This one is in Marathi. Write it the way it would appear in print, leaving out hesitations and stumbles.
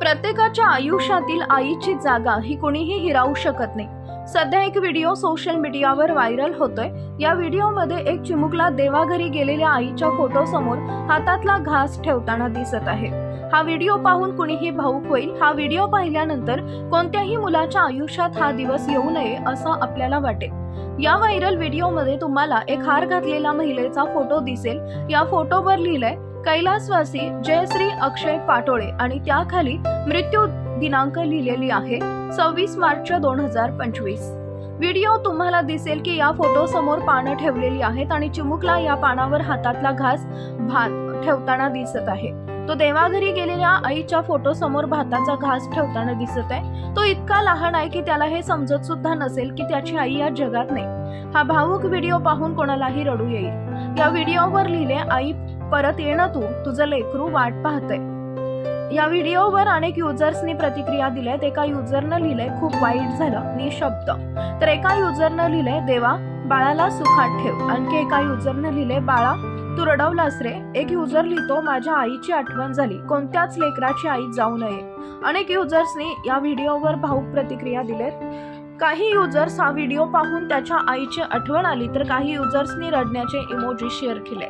प्रत्येकाच्या आयुष्यातील आईची जागा ही कोणीही हिरावू शकत नाही। सध्या एक व्हिडिओ सोशल मीडियावर व्हायरल होतोय। या व्हिडिओमध्ये एक चिमुकला देवाघरी गेलेल्या आईच्या फोटो समोर हातातला घास ठेवताना दिसत आहे। हा व्हिडिओ पाहून कुणीही भावुक होईल। हा व्हिडिओ पाहिल्यानंतर कोणत्याही मुलाच्या आयुष्यात हा दिवस येऊ नये असं आपल्याला वाटेल। या व्हायरल व्हिडिओमध्ये तुम्हाला एक हार घातलेला महिलेचा फोटो दिसेल। या फोटोवर लिहिलंय कैलासवासी जयश्री अक्षय पाटोळे आणि त्याखाली मृत्यू दिनांक लिहिलेली आहे 26 मार्च 2025। व्हिडिओ तुम्हाला दिसेल की या फोटो समोर पानं ठेवलेली आहेत आणि चिमुकला या पानावर हातातला घास भात ठेवताना दिसत आहे। तो देवाघरी गेलेल्या आईच्या फोटो समोर भाताचा घास ठेवताना दिसत आहे। तो इतका लहान आहे की त्याला हे समजत सुद्धा नसेल की त्याची आई या जगात नाही। हा भावुक व्हिडिओ पाहून कोणालाही रडू येईल। या व्हिडिओवर लिहिले, आई परत ये ना तू, तुझं लेकरू वाट पाहतंय। या व्हिडिओवर अनेक युजर्सनी प्रतिक्रिया दिल्यात। एका युजरनं लिहिलंय खूप वाईट झालं निशब्द, तर एका युजरनं लिहिलंय देवा बाळाला सुखात ठेव। आणखी एका युजरनं लिहिलंय बाळा तू रडवलास रे। एक युजर लिहितो माझ्या आईची आठवण झाली, कोणत्याच लेकराची आई जाऊ नये। अनेक युजर्सनी या व्हिडिओवर भावुक प्रतिक्रिया दिलेत। काही युजर्स हा व्हिडिओ पाहून त्याच्या आईची आठवण आली, तर काही युजर्सनी रडण्याचे इमोजी शेअर केले।